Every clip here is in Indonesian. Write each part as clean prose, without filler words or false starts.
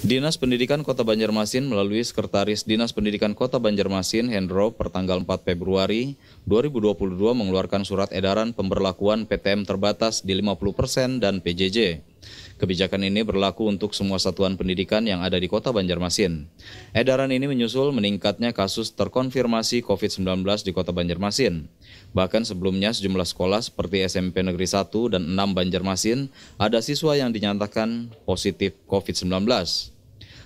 Dinas Pendidikan Kota Banjarmasin melalui Sekretaris Dinas Pendidikan Kota Banjarmasin, Hendro, pertanggal 4 Februari 2022 mengeluarkan surat edaran pemberlakuan PTM terbatas di 50% dan PJJ. Kebijakan ini berlaku untuk semua satuan pendidikan yang ada di Kota Banjarmasin. Edaran ini menyusul meningkatnya kasus terkonfirmasi COVID-19 di Kota Banjarmasin. Bahkan sebelumnya sejumlah sekolah seperti SMP Negeri 1 dan 6 Banjarmasin ada siswa yang dinyatakan positif COVID-19.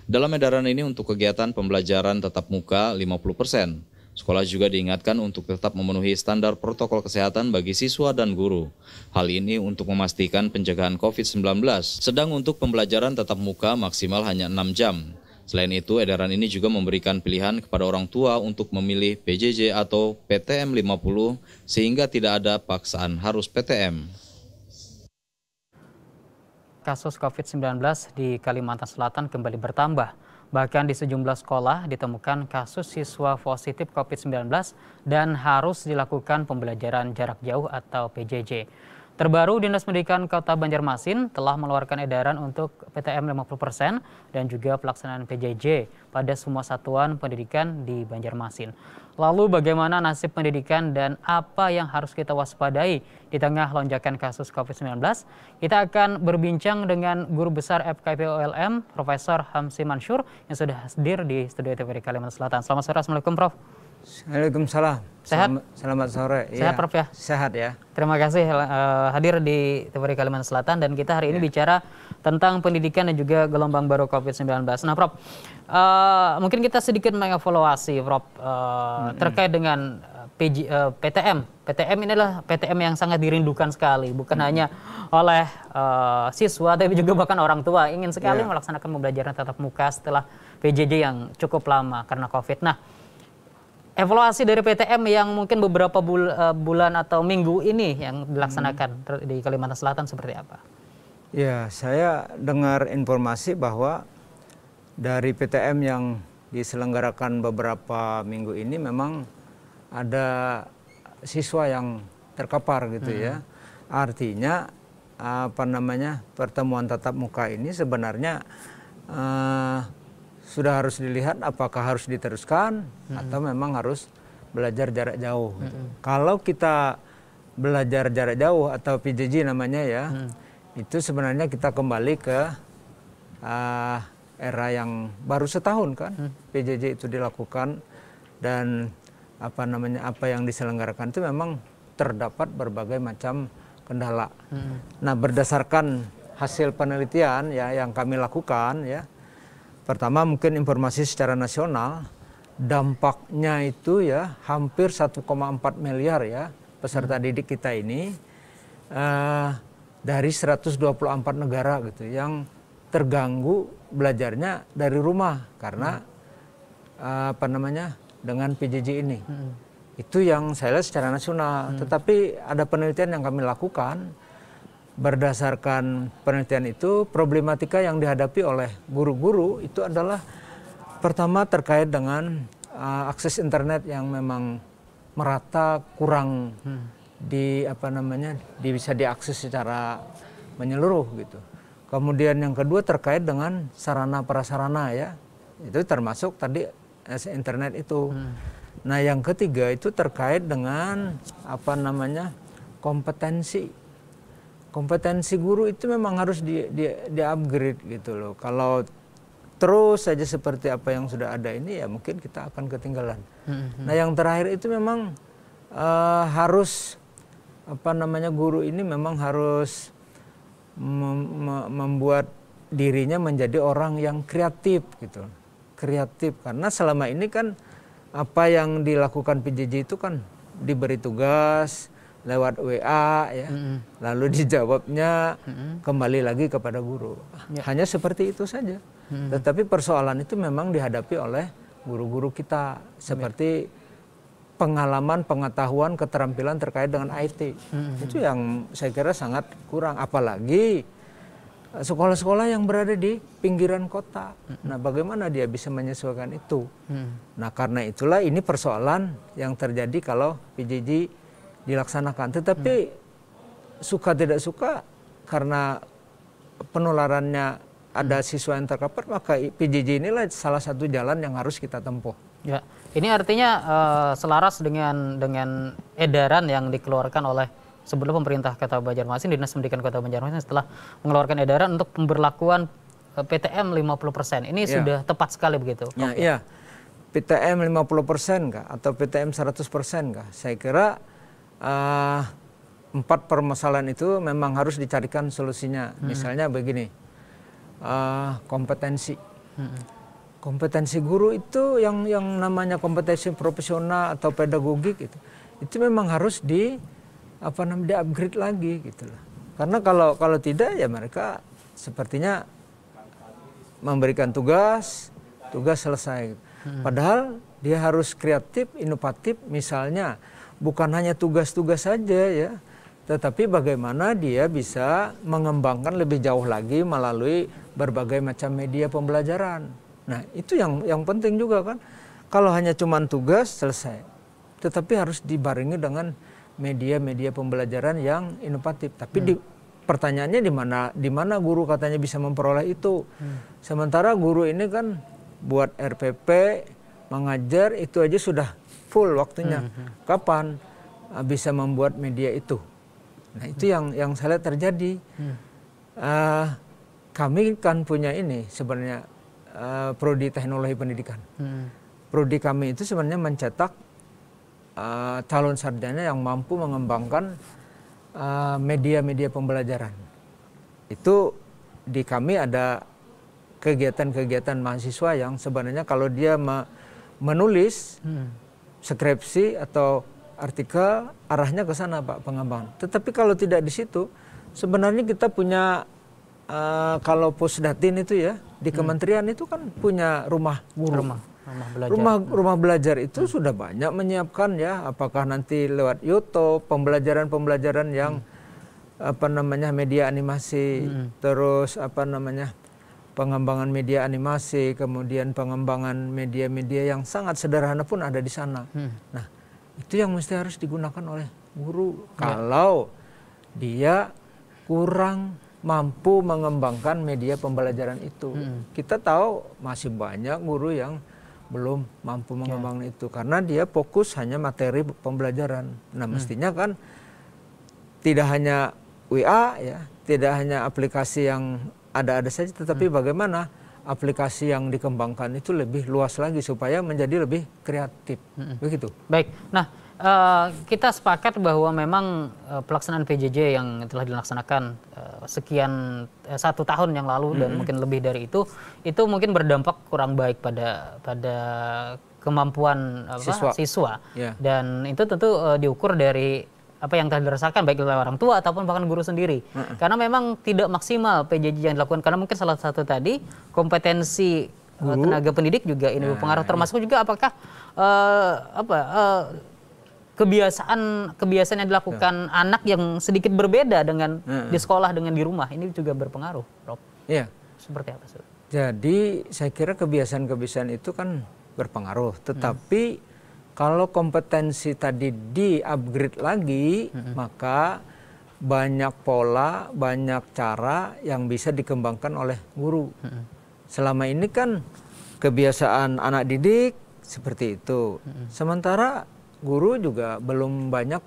Dalam edaran ini untuk kegiatan pembelajaran tatap muka 50%. Sekolah juga diingatkan untuk tetap memenuhi standar protokol kesehatan bagi siswa dan guru. Hal ini untuk memastikan pencegahan COVID-19. Sedang untuk pembelajaran tatap muka maksimal hanya 6 jam. Selain itu, edaran ini juga memberikan pilihan kepada orang tua untuk memilih PJJ atau PTM 50 sehingga tidak ada paksaan harus PTM. Kasus COVID-19 di Kalimantan Selatan kembali bertambah. Bahkan di sejumlah sekolah ditemukan kasus siswa positif COVID-19 dan harus dilakukan pembelajaran jarak jauh atau PJJ. Terbaru, Dinas Pendidikan Kota Banjarmasin telah mengeluarkan edaran untuk PTM 50% dan juga pelaksanaan PJJ pada semua satuan pendidikan di Banjarmasin. Lalu bagaimana nasib pendidikan dan apa yang harus kita waspadai di tengah lonjakan kasus COVID-19? Kita akan berbincang dengan Guru Besar FKIP ULM, Profesor Hamsi Mansur, yang sudah hadir di Studio TVRI Kalimantan Selatan. Selamat sore, Assalamualaikum Prof. Waalaikumsalam. Sehat? Selamat sore. Sehat, Prof, ya? Sehat ya. Terima kasih hadir di TVRI Kalimantan Selatan, dan kita hari ini bicara tentang pendidikan dan juga gelombang baru COVID-19. Nah, Prof, mungkin kita sedikit mengevaluasi, Prof, terkait dengan PTM. PTM ini adalah PTM yang sangat dirindukan sekali, bukan hanya oleh siswa, tapi juga bahkan orang tua ingin sekali melaksanakan pembelajaran tatap muka setelah PJJ yang cukup lama karena COVID. Nah, evaluasi dari PTM yang mungkin beberapa bulan atau minggu ini yang dilaksanakan di Kalimantan Selatan seperti apa? Ya, saya dengar informasi bahwa dari PTM yang diselenggarakan beberapa minggu ini memang ada siswa yang terkapar gitu ya. Artinya pertemuan tatap muka ini sebenarnya sudah harus dilihat apakah harus diteruskan atau memang harus belajar jarak jauh. Kalau kita belajar jarak jauh atau PJJ namanya ya, itu sebenarnya kita kembali ke era yang baru setahun kan. PJJ itu dilakukan dan apa yang diselenggarakan itu memang terdapat berbagai macam kendala. Nah, berdasarkan hasil penelitian ya yang kami lakukan ya, pertama mungkin informasi secara nasional, dampaknya itu ya hampir 1,4 miliar ya peserta didik kita ini dari 124 negara gitu yang terganggu belajarnya dari rumah karena dengan PJJ ini. Itu yang saya lihat secara nasional. Tetapi ada penelitian yang kami lakukan. Berdasarkan penelitian itu, problematika yang dihadapi oleh guru-guru itu adalah pertama terkait dengan akses internet yang memang merata, kurang bisa diakses secara menyeluruh gitu. Kemudian yang kedua terkait dengan sarana prasarana ya, itu termasuk tadi internet itu. Nah, yang ketiga itu terkait dengan kompetensi guru itu memang harus di-upgrade gitu loh. Kalau terus saja seperti apa yang sudah ada ini ya mungkin kita akan ketinggalan. Nah, yang terakhir itu memang harus guru ini memang harus membuat dirinya menjadi orang yang kreatif gitu. Kreatif karena selama ini kan apa yang dilakukan PJJ itu kan diberi tugas lewat WA ya, lalu dijawabnya kembali lagi kepada guru. Hanya seperti itu saja. Tetapi persoalan itu memang dihadapi oleh guru-guru kita seperti pengalaman, pengetahuan, keterampilan terkait dengan IT. Itu yang saya kira sangat kurang, apalagi sekolah-sekolah yang berada di pinggiran kota. Nah, bagaimana dia bisa menyesuaikan itu? Nah, karena itulah ini persoalan yang terjadi kalau PJJ dilaksanakan. Tetapi suka tidak suka karena penularannya ada siswa yang terpapar, maka PJJ inilah salah satu jalan yang harus kita tempuh. Ya, ini artinya selaras dengan edaran yang dikeluarkan oleh sebelum pemerintah Kota Banjarmasin, Dinas Pendidikan Kota Banjarmasin setelah mengeluarkan edaran untuk pemberlakuan PTM 50%. Ini sudah tepat sekali begitu. Ya, iya. PTM 50% kah atau PTM 100% kah? Saya kira 4 permasalahan itu memang harus dicarikan solusinya. Misalnya begini, kompetensi. Kompetensi guru itu yang namanya kompetensi profesional atau pedagogik itu memang harus di-upgrade lagi gitu loh. Karena kalau tidak ya mereka sepertinya memberikan tugas selesai. Padahal dia harus kreatif, inovatif, misalnya bukan hanya tugas-tugas saja ya, tetapi bagaimana dia bisa mengembangkan lebih jauh lagi melalui berbagai macam media pembelajaran. Nah itu yang penting juga kan. Kalau hanya cuma tugas selesai, tetapi harus dibarengi dengan media-media pembelajaran yang inovatif. Tapi pertanyaannya di mana guru katanya bisa memperoleh itu. Sementara guru ini kan buat RPP, mengajar itu aja sudah full waktunya. Kapan bisa membuat media itu? Nah itu yang saya lihat terjadi. Kami kan punya ini sebenarnya prodi teknologi pendidikan. Prodi kami itu sebenarnya mencetak calon sarjana yang mampu mengembangkan media-media pembelajaran. Itu di kami ada kegiatan-kegiatan mahasiswa yang sebenarnya kalau dia menulis skripsi atau artikel arahnya ke sana Pak, pengembangan. Tetapi kalau tidak di situ, sebenarnya kita punya kalau Pusdatin itu ya di kementerian itu kan punya rumah guru. Rumah belajar itu sudah banyak menyiapkan ya, apakah nanti lewat YouTube pembelajaran yang media animasi, terus pengembangan media animasi, kemudian pengembangan media-media yang sangat sederhana pun ada di sana. Nah, itu yang mesti harus digunakan oleh guru. Kalau dia kurang mampu mengembangkan media pembelajaran itu. Kita tahu masih banyak guru yang belum mampu mengembangkan itu. Karena dia fokus hanya materi pembelajaran. Nah, mestinya kan tidak hanya WA ya, tidak hanya aplikasi yang ada saja, tetapi bagaimana aplikasi yang dikembangkan itu lebih luas lagi supaya menjadi lebih kreatif. Begitu. Baik. Nah, kita sepakat bahwa memang pelaksanaan PJJ yang telah dilaksanakan sekian 1 tahun yang lalu dan mungkin lebih dari itu mungkin berdampak kurang baik pada kemampuan siswa. Yeah. Dan itu tentu diukur dari apa yang telah dirasakan baik oleh orang tua ataupun bahkan guru sendiri. Karena memang tidak maksimal PJJ yang dilakukan, karena mungkin salah satu tadi kompetensi tenaga pendidik juga ini berpengaruh, termasuk juga apakah kebiasaan yang dilakukan anak yang sedikit berbeda dengan di sekolah dengan di rumah, ini juga berpengaruh, Prof. Iya. Seperti apa, Sur? Jadi saya kira kebiasaan-kebiasaan itu kan berpengaruh, tetapi kalau kompetensi tadi di-upgrade lagi, maka banyak pola, banyak cara yang bisa dikembangkan oleh guru. Selama ini kan kebiasaan anak didik seperti itu. Sementara guru juga belum banyak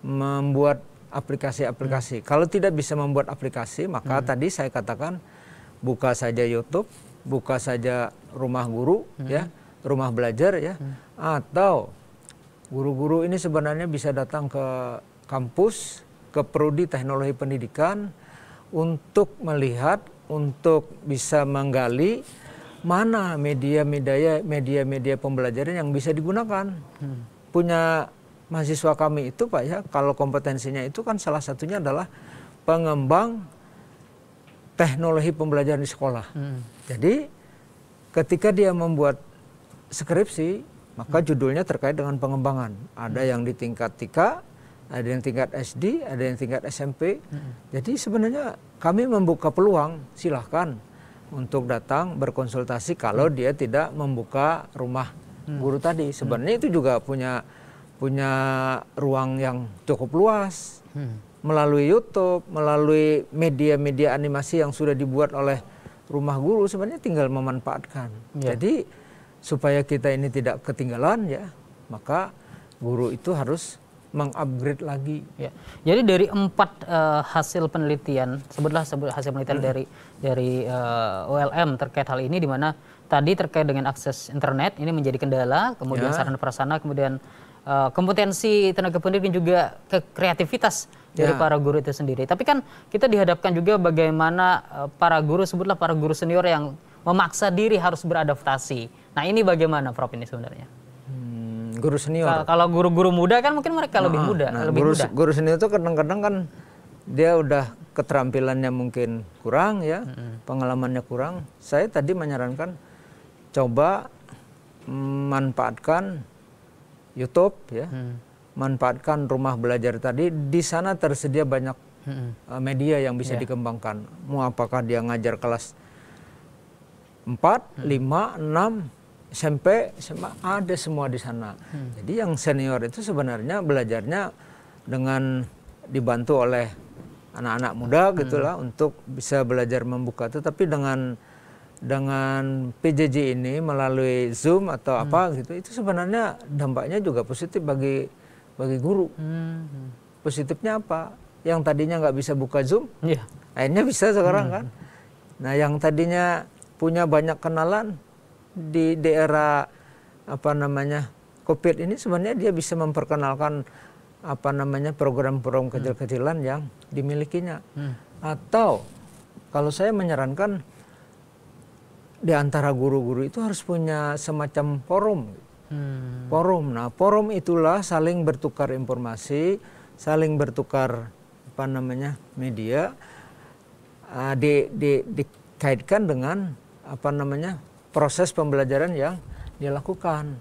membuat aplikasi-aplikasi. Kalau tidak bisa membuat aplikasi, maka tadi saya katakan buka saja YouTube, buka saja rumah guru, ya, rumah belajar ya, atau guru-guru ini sebenarnya bisa datang ke kampus, ke prodi teknologi pendidikan untuk melihat, untuk bisa menggali mana media-media pembelajaran yang bisa digunakan. Punya mahasiswa kami itu Pak ya, kalau kompetensinya itu kan salah satunya adalah pengembang teknologi pembelajaran di sekolah. Jadi ketika dia membuat skripsi, maka judulnya terkait dengan pengembangan. Ada yang di tingkat TK, ada yang tingkat SD, ada yang tingkat SMP. Jadi sebenarnya kami membuka peluang, silahkan untuk datang berkonsultasi kalau dia tidak membuka rumah guru tadi. Sebenarnya itu juga punya ruang yang cukup luas. Melalui YouTube, melalui media-media animasi yang sudah dibuat oleh rumah guru sebenarnya tinggal memanfaatkan. Jadi supaya kita ini tidak ketinggalan ya, maka guru itu harus mengupgrade lagi. Ya. Jadi dari 4 hasil penelitian, sebutlah hasil penelitian dari ULM terkait hal ini, di mana tadi terkait dengan akses internet ini menjadi kendala, kemudian sarana prasarana, kemudian kompetensi tenaga pendidik dan juga kreativitas dari para guru itu sendiri. Tapi kan kita dihadapkan juga bagaimana para guru, sebutlah para guru senior yang memaksa diri harus beradaptasi. Nah ini bagaimana Prof ini sebenarnya? Guru senior. Kalau guru-guru muda kan mungkin mereka lebih muda. Guru senior itu kadang-kadang kan dia udah keterampilannya mungkin kurang ya, pengalamannya kurang. Saya tadi menyarankan coba manfaatkan YouTube ya, manfaatkan rumah belajar tadi. Di sana tersedia banyak media yang bisa dikembangkan. Mau apakah dia ngajar kelas 4, 5, 6 SMP, SMA, ada semua di sana. Jadi yang senior itu sebenarnya belajarnya dengan dibantu oleh anak-anak muda gitulah untuk bisa belajar membuka. Tetapi dengan PJJ ini melalui Zoom atau apa gitu, itu sebenarnya dampaknya juga positif bagi guru. Positifnya apa? Yang tadinya nggak bisa buka Zoom, akhirnya bisa sekarang kan. Nah yang tadinya punya banyak kenalan di daerah COVID ini, sebenarnya dia bisa memperkenalkan program-program kecil-kecilan yang dimilikinya. Atau kalau saya menyarankan di antara guru-guru itu harus punya semacam forum. Nah, forum itulah saling bertukar informasi, saling bertukar media, dikaitkan dengan proses pembelajaran yang dilakukan.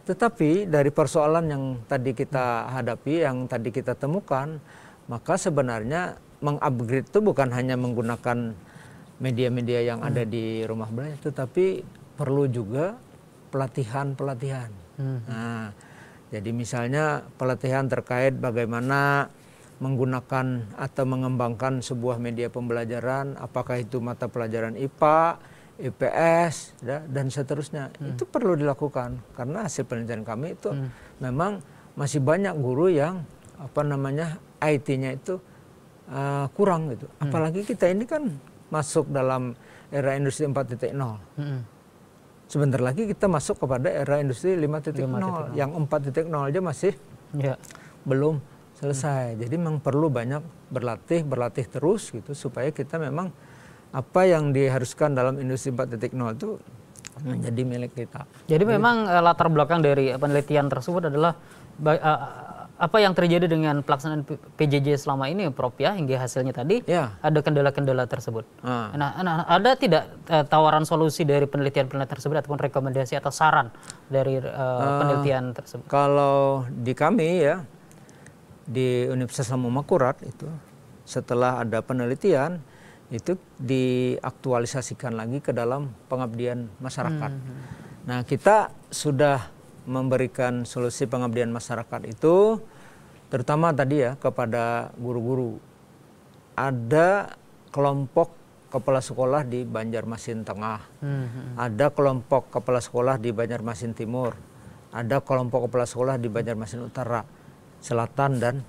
Tetapi dari persoalan yang tadi kita hadapi, yang tadi kita temukan, maka sebenarnya mengupgrade itu bukan hanya menggunakan media-media yang ada di rumah belajar, tetapi perlu juga pelatihan-pelatihan. Nah, jadi misalnya pelatihan terkait bagaimana menggunakan atau mengembangkan sebuah media pembelajaran, apakah itu mata pelajaran IPA, IPS dan seterusnya. Itu perlu dilakukan karena hasil penelitian kami itu memang masih banyak guru yang IT-nya itu kurang gitu. Apalagi kita ini kan masuk dalam era industri 4.0. Sebentar lagi kita masuk kepada era industri 5.0. Yang 4.0 aja masih belum selesai. Jadi memang perlu banyak berlatih terus gitu supaya kita memang apa yang diharuskan dalam industri 4.0 itu menjadi milik kita. Jadi memang latar belakang dari penelitian tersebut adalah apa yang terjadi dengan pelaksanaan PJJ selama ini, Prof ya, hingga hasilnya tadi ada kendala-kendala tersebut. Nah, ada tidak tawaran solusi dari penelitian-penelitian tersebut ataupun rekomendasi atau saran dari penelitian tersebut? Kalau di kami ya, di Universitas Islam Muhammad itu setelah ada penelitian itu diaktualisasikan lagi ke dalam pengabdian masyarakat. Nah, kita sudah memberikan solusi pengabdian masyarakat itu terutama tadi ya kepada guru-guru. Ada kelompok kepala sekolah di Banjarmasin Tengah, ada kelompok kepala sekolah di Banjarmasin Timur, ada kelompok kepala sekolah di Banjarmasin Utara, Selatan dan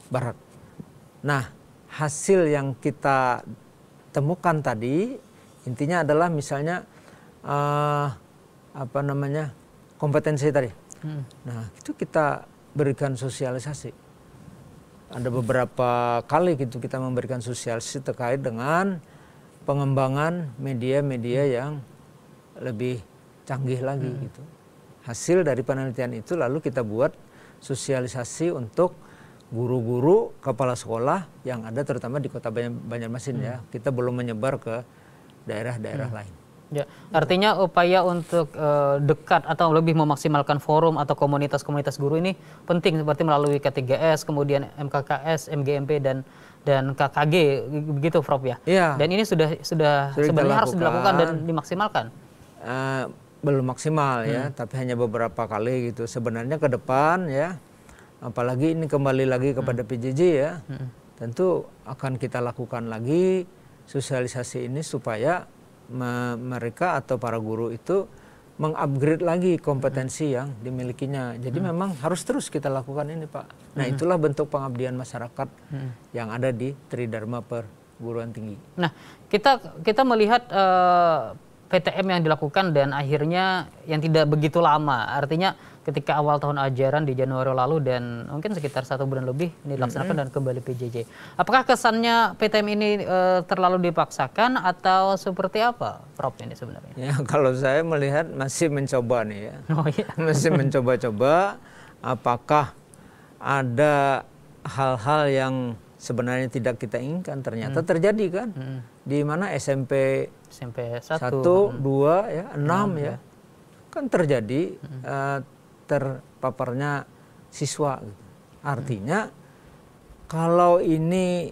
Barat. Nah, hasil yang kita temukan tadi intinya adalah misalnya kompetensi tadi. Nah, itu kita berikan sosialisasi. Ada beberapa kali gitu kita memberikan sosialisasi terkait dengan pengembangan media-media yang lebih canggih lagi gitu. Hasil dari penelitian itu lalu kita buat sosialisasi untuk guru-guru kepala sekolah yang ada terutama di Kota Banjarmasin ya. Kita belum menyebar ke daerah-daerah lain. Ya, artinya upaya untuk dekat atau lebih memaksimalkan forum atau komunitas-komunitas guru ini penting seperti melalui K3S, kemudian MKKS, MGMP dan KKG begitu Prof ya. Iya. Dan ini sudah sebenarnya harus dilakukan dan dimaksimalkan. Belum maksimal ya, tapi hanya beberapa kali gitu. Sebenarnya ke depan ya, apalagi ini kembali lagi kepada PJJ ya, tentu akan kita lakukan lagi sosialisasi ini supaya mereka atau para guru itu mengupgrade lagi kompetensi yang dimilikinya. Jadi memang harus terus kita lakukan ini, Pak. Nah, itulah bentuk pengabdian masyarakat yang ada di Tridharma Perguruan Tinggi. Nah, kita melihat PTM yang dilakukan dan akhirnya yang tidak begitu lama. Artinya ketika awal tahun ajaran di Januari lalu dan mungkin sekitar 1 bulan lebih ini dilaksanakan dan kembali PJJ. Apakah kesannya PTM ini terlalu dipaksakan atau seperti apa, Prof, ini sebenarnya? Ya, kalau saya melihat masih mencoba nih ya. Oh iya. Masih mencoba-coba apakah ada hal-hal yang sebenarnya tidak kita inginkan ternyata terjadi kan. Di mana SMP 1, 2 ya, 6 ya. Kan terjadi terpaparnya siswa gitu. Artinya kalau ini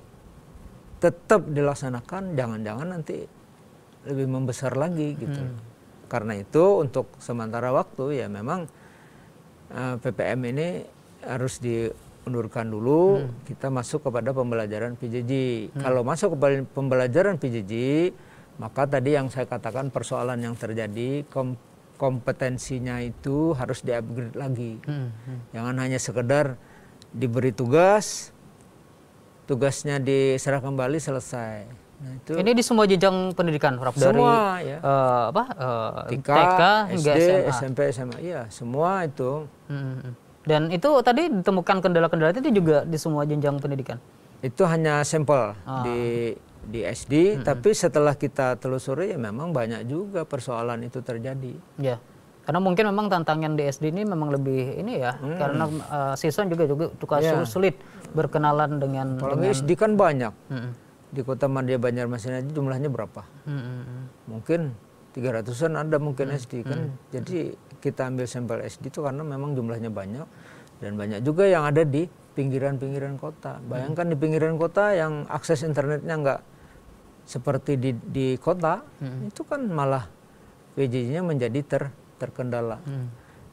tetap dilaksanakan jangan-jangan nanti lebih membesar lagi gitu. Karena itu untuk sementara waktu ya memang PPM ini harus diundurkan dulu, kita masuk kepada pembelajaran PJJ. Kalau masuk ke pembelajaran PJJ, maka tadi yang saya katakan persoalan yang terjadi kompetensinya itu harus di-upgrade lagi. Jangan hanya sekedar diberi tugasnya diserah kembali selesai. Nah, itu ini di semua jenjang pendidikan, Prof, semua, dari ya. TK hingga SD, SMA. SMP, SMA, iya semua itu. Dan itu tadi ditemukan kendala-kendala itu juga di semua jenjang pendidikan? Itu hanya sampel di SD, tapi setelah kita telusuri ya memang banyak juga persoalan itu terjadi. Ya, karena mungkin memang tantangan di SD ini memang lebih ini ya, karena siswa juga sulit berkenalan dengan. Apalagi SD kan banyak. Di Kota Madya Banjarmasin aja jumlahnya berapa? Mungkin 300-an ada mungkin SD kan. Jadi kita ambil sampel SD itu karena memang jumlahnya banyak dan banyak juga yang ada di pinggiran-pinggiran kota. Bayangkan di pinggiran kota yang akses internetnya nggak seperti di kota, itu kan malah PJJ-nya menjadi terkendala.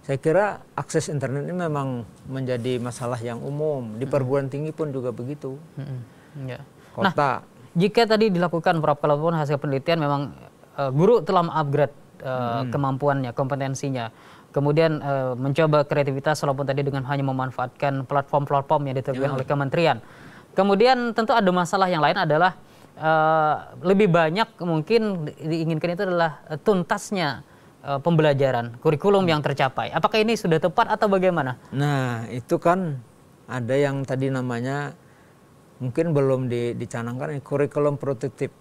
Saya kira akses internet ini memang menjadi masalah yang umum. Di perguruan tinggi pun juga begitu. Ya. Kota. Nah, jika tadi dilakukan, Prof, kalaupun hasil penelitian memang guru telah upgrade kemampuannya, kompetensinya, kemudian mencoba kreativitas walaupun tadi dengan hanya memanfaatkan platform-platform yang diterapkan oleh kementerian. Kemudian tentu ada masalah yang lain adalah lebih banyak mungkin diinginkan itu adalah tuntasnya pembelajaran, kurikulum yang tercapai. Apakah ini sudah tepat atau bagaimana? Nah, itu kan ada yang tadi namanya mungkin belum dicanangkan kurikulum produktif.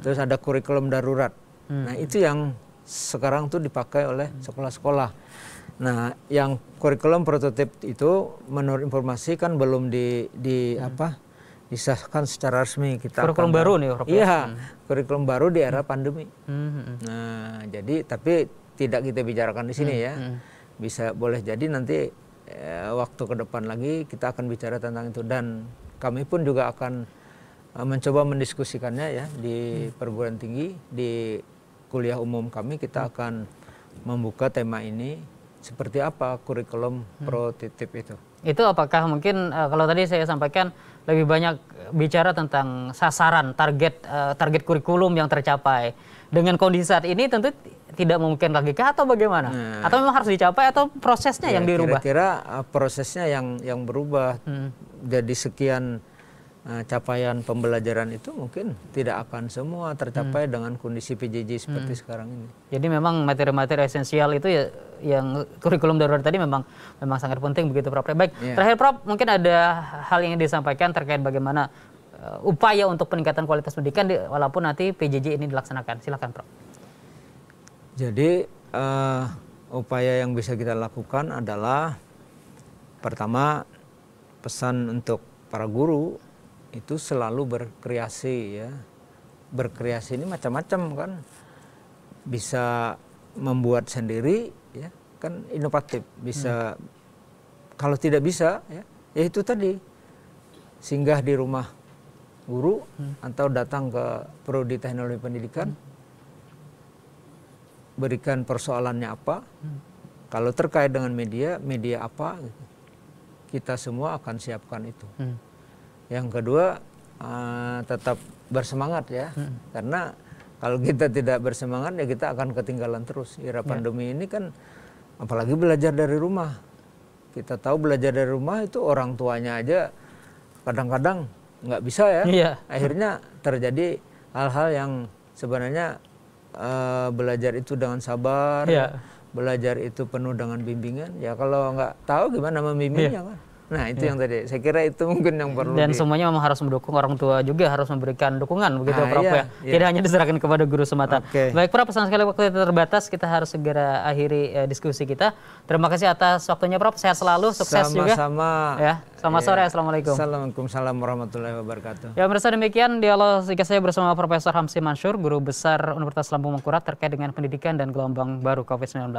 Terus ada kurikulum darurat. Nah, itu yang sekarang tuh dipakai oleh sekolah-sekolah. Nah, yang kurikulum prototipe itu menurut informasi kan belum disahkan secara resmi. Kita kurikulum baru nih, Prof. Iya, kurikulum baru di era pandemi. Nah, jadi tapi tidak kita bicarakan di sini ya. Boleh jadi nanti waktu ke depan lagi kita akan bicara tentang itu dan kami pun juga akan mencoba mendiskusikannya ya di perguruan tinggi, di kuliah umum kami kita akan membuka tema ini seperti apa kurikulum prototipe itu. Itu apakah mungkin kalau tadi saya sampaikan lebih banyak bicara tentang sasaran, target kurikulum yang tercapai. Dengan kondisi saat ini tentu tidak mungkin lagi kah atau bagaimana? Atau memang harus dicapai atau prosesnya yang dirubah? Kira-kira prosesnya yang berubah. Jadi sekian capaian pembelajaran itu mungkin tidak akan semua tercapai dengan kondisi PJJ seperti sekarang ini. Jadi memang materi-materi esensial itu ya yang kurikulum darurat tadi memang sangat penting begitu, Prof. Baik, terakhir Prof, mungkin ada hal yang disampaikan terkait bagaimana upaya untuk peningkatan kualitas pendidikan walaupun nanti PJJ ini dilaksanakan. Silakan, Prof. Jadi upaya yang bisa kita lakukan adalah pertama pesan untuk para guru itu selalu berkreasi ya. Berkreasi ini macam-macam kan. Bisa membuat sendiri ya, kan inovatif. Bisa kalau tidak bisa ya itu tadi singgah di rumah guru atau datang ke Prodi Teknologi Pendidikan. Berikan persoalannya apa. Kalau terkait dengan media apa gitu. Kita semua akan siapkan itu. Yang kedua tetap bersemangat ya, karena Kalau kita tidak bersemangat ya kita akan ketinggalan terus. Era pandemi ini kan apalagi belajar dari rumah. Kita tahu belajar dari rumah itu orang tuanya aja kadang-kadang nggak bisa ya. Iya. Akhirnya terjadi hal-hal yang sebenarnya belajar itu dengan sabar, belajar itu penuh dengan bimbingan. Ya kalau nggak tahu gimana membimbingnya kan. Nah itu yang tadi, saya kira itu mungkin yang perlu. Dan semuanya memang harus mendukung, orang tua juga harus memberikan dukungan begitu Prof ya. Tidak hanya diserahkan kepada guru semata. Baik Prof, sayang sekali waktu kita terbatas, kita harus segera akhiri diskusi kita. Terima kasih atas waktunya Prof, sehat selalu, sukses juga. Sama-sama. Ya, selamat sore, Assalamualaikum. Assalamualaikum warahmatullahi wabarakatuh. Ya pemirsa, demikian dialog saya bersama Profesor Hamsi Mansur, Guru Besar Universitas Lampung Mangkurat terkait dengan pendidikan dan gelombang baru COVID-19.